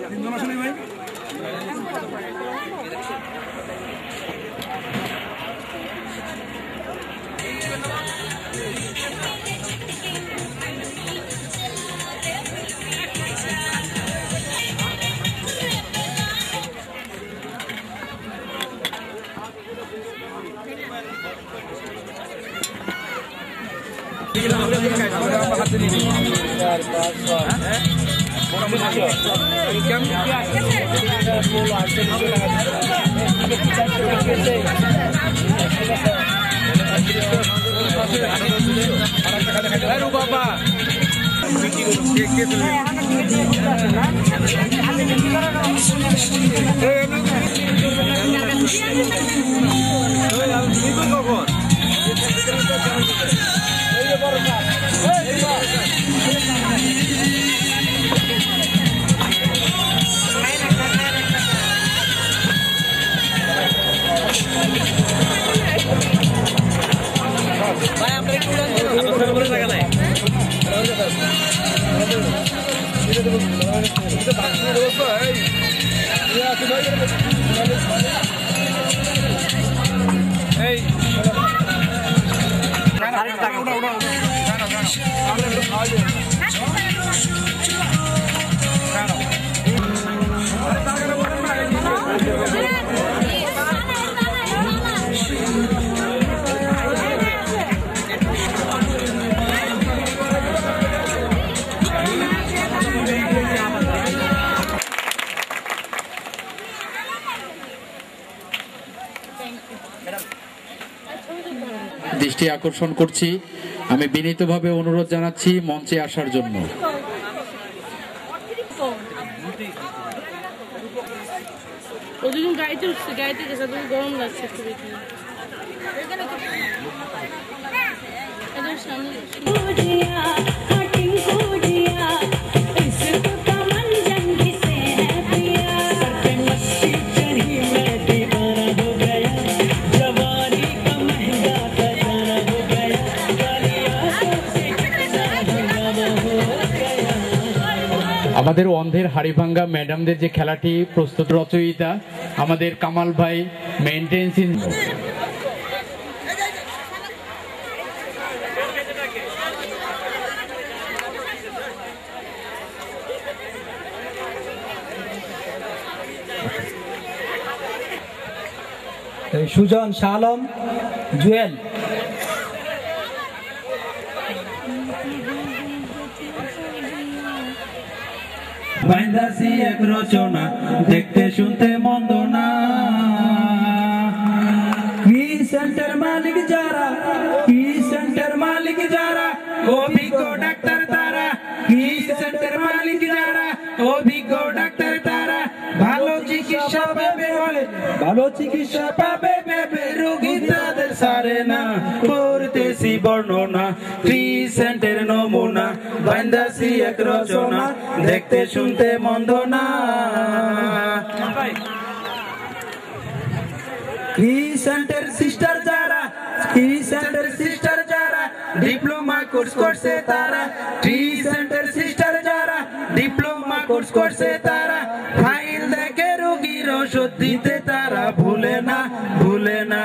তিনজন আসলে ভাই দৃষ্টি আকর্ষণ করছি, আমি বিনীতভাবে অনুরোধ জানাচ্ছি মঞ্চে আসার জন্য। গাড়িতে উঠছে, গাড়িতে গেছে, গরম লাগছে খুবই। আমাদের অন্ধের হাড়িভাঙ্গা ম্যাডামদের যে খেলাটি প্রস্তুত রচয়িতা আমাদের কামাল ভাই মেইনটেন্স সুজন, শালম, জুয়েল। বাইন্দাসি এক রচনা, দেখতে শুনতে মন্দ না। কি সেন্টার মালিক যারা, কি সেন্টার মালিক যারা, অভিজ্ঞ ডাক্তার তারা। কি সেন্টার মালিক যারা, অভিজ্ঞ ডাক্তার তারা। ভালো চিকিৎসা পাবে বলে, ভালো চিকিৎসা পাবে ভেবে রোগী তাদের সারে না। করতেছি বর্ণনা, ক্রিসেন্টের নমুনা। বাইন্দাসি এক রচনা, দেখতে শুনতে মন্দ না। ক্রিসেন্টের সিস্টার যারা, ক্রিসেন্টের সিস্টার যারা, ডিপ্লোমা কোর্স করছে তারা। ক্রিসেন্টের সিস্টার যারা, ডিপ্লোমা কোর্স করছে তারা। ফাইল দেখে রোগীর ওষুধ দিতে তারা ভুলে না, ভুলে না।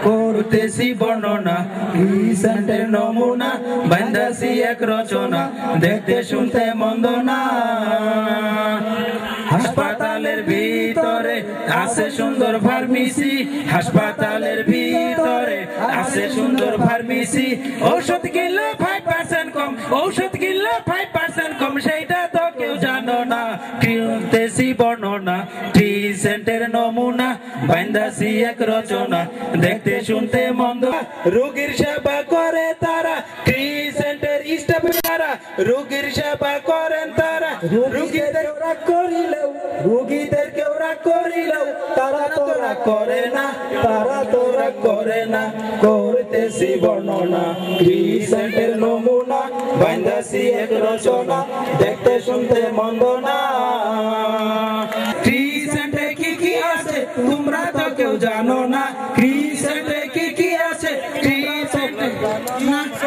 করতেছি বর্ণনা, ক্রিসেন্টের নমুনা। বাইন্দাসি এক রচনা, দেখতে শুনতে মন্দ না। হাসপাতালের ভিতরে আছে সুন্দর ফার্মেসি, হাসপাতালের ভিতরে আছে সুন্দর ফার্মেসি। ঔষধ কিনলে 5% কম, ঔষধ কিনলে 5% কম, সেইটা তো কেউ জানো না। কিনতেছি বর্ণনা, ক্রিসেন্টের নমুনা। বাইন্দাসি এক রচনা, দেখতে শুনতে মন্দ। রোগীর সেবা করে তারা, ক্রিসেন্টের স্টাফ যারা। রোগীর সেবা করেন তারা, রোগীদের ওরা করিলেও, রোগীদের কেউ রাগ করিলেও তারা তোরা করে না, তারা তোরা করে না। করতেছি বর্ণনা, ক্রিসেন্টের নমুনা। বাইন্দাসি এক রচনা, দেখতে শুনতে মন্দ না। ক্রিসেন্টে কি কি আছে তোমরা তো কেউ জানো না। ক্রিসেন্টে কি কি আছে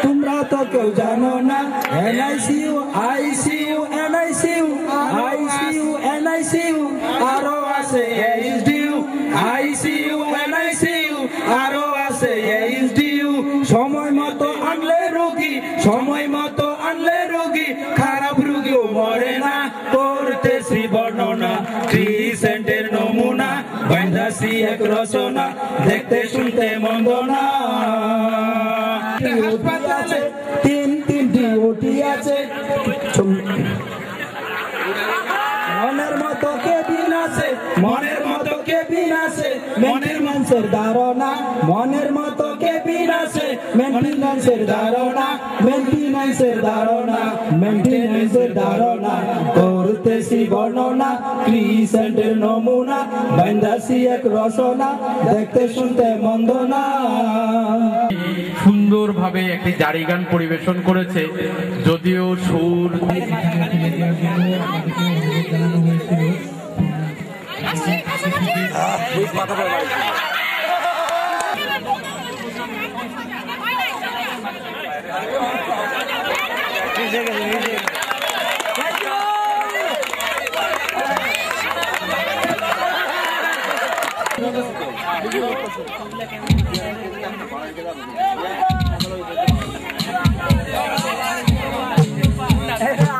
তোমরা তো কেউ জানো না। NICU, ICU, NICU, রচনা দেখতে শুনতে মন্দ না হাসপাতালে তিনটি ওটি আছে মনের মতো কেবিন আছে মনের মতো কেবিন আছে মেন্টেন্যান্সের ধারণা মনের মতো কেবিন আছে মেন্টেন্যান্সের ধারণা মেন্টেন্যান্সের ধারণা করতেছি বর্ণনা ক্রিসেন্টের নমুনা বাইন্দাসি এক রচনা দেখতে শুনতে মন্দ না। সুন্দরভাবে একটি জারি গান পরিবেশন করেছে, যদিও সুর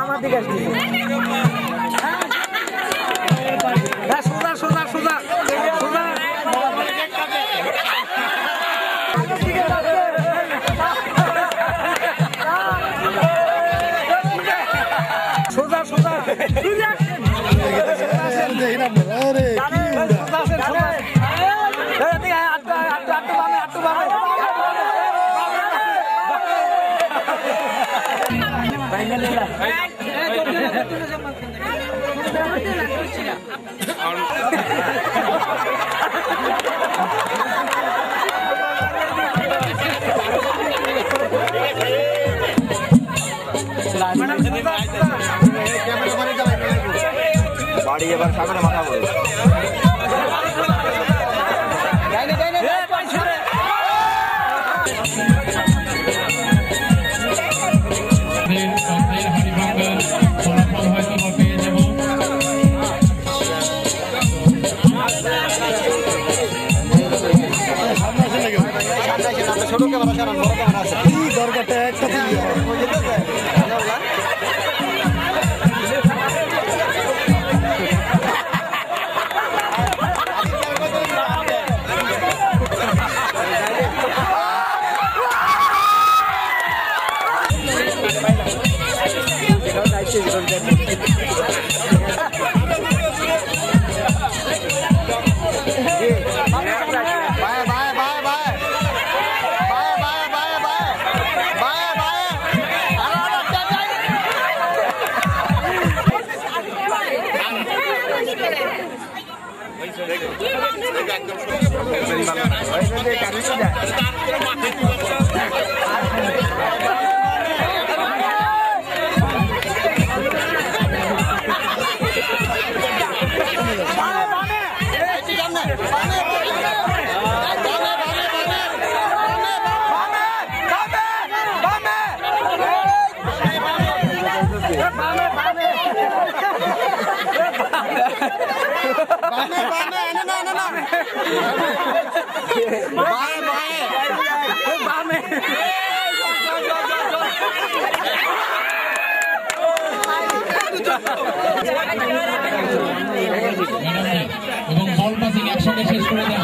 আমার দিকে সোজা সোজা সোজা সোজা সোজা বাড়ি এবার সামনে মাথা বলে ছোট ক্যামেরা সারান বড় ক্যামেরা আছে কি দরকারটা একটা এবং বল পাসিং একসঙ্গে শেষ করে দেন।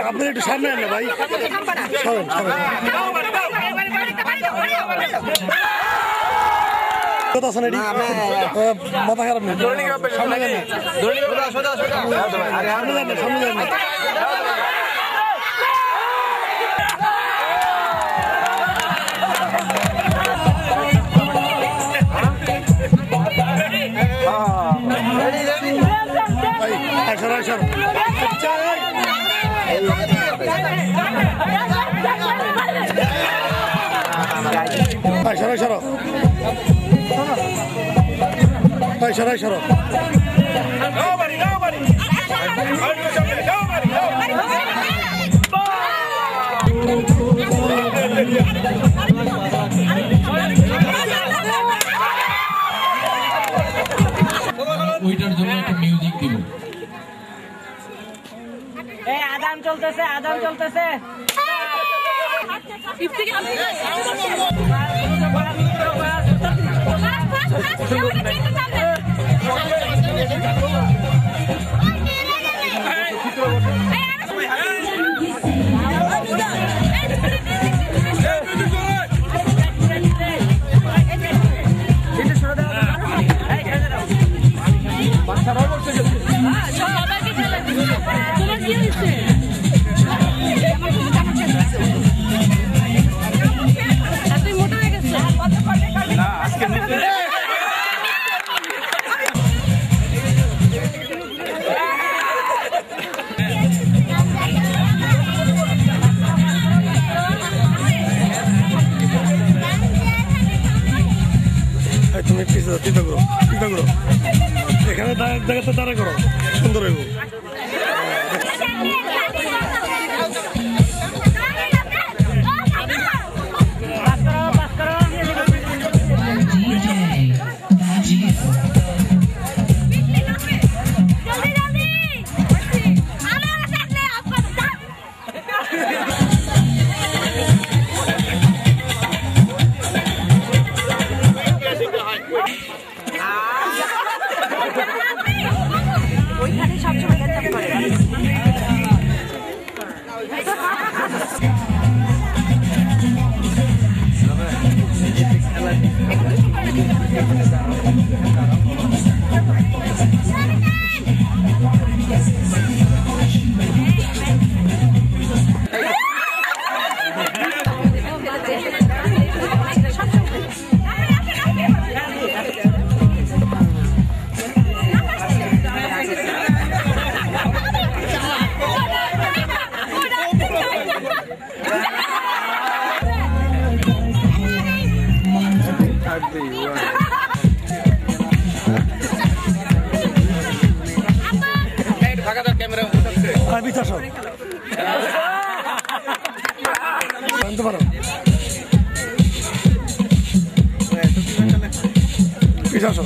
আপনি একটু সামনে আনলে ভাই কথা শোনে মাথা খারাপ নেই সামনে যান সামনে যান সরো ওইটার জন্য একটা মিউজিক দিব। আজান চলতেছে আজান চলতেছে তুমি চিন্তা করো এখানে জায়গাতে দাঁড়া করো সুন্দর হইব জানতে পারো আসো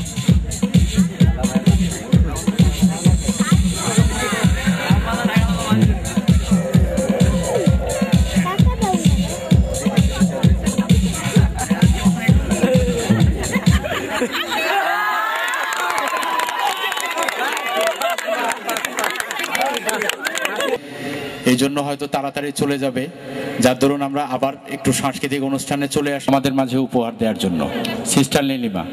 এই জন্য হয়তো তাড়াতাড়ি চলে যাবে, যার দরুন আমরা আবার একটু সাংস্কৃতিক অনুষ্ঠানে চলে আসি আমাদের মাঝে উপহার দেওয়ার জন্য। সিস্টার নীলিমা,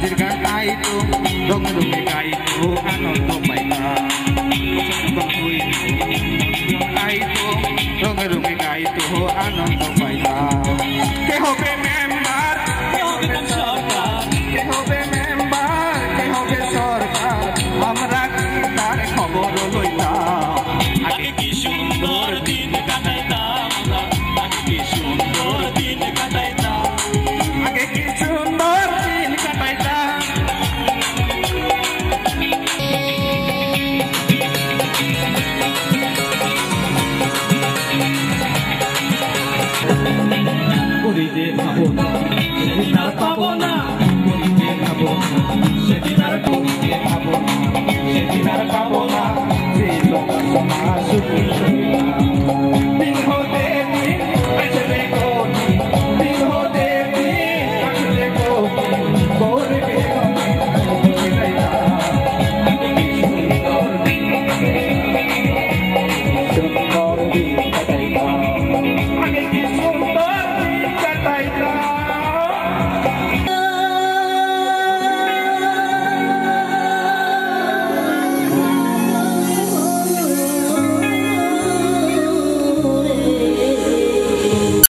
নাচের গান আইতো রঙে রঙে গাইতো আনন্দ পাইতাম আইতো রঙে রঙে গাইতো আনন্দ পাইতাম কে হবে মেম্বার কে হবে সরকার কে হবে মেম্বার কে হবে সরকার আমরা তার খবর লইতাম আগে কি সুন্দর দিন কাটাইতাম আগে কি সুন্দর দিন কাটাইতাম আগে কি সুন্দর দিন কাটাইতাম করি যে ভাবো না পাবো না করি যে ভাবো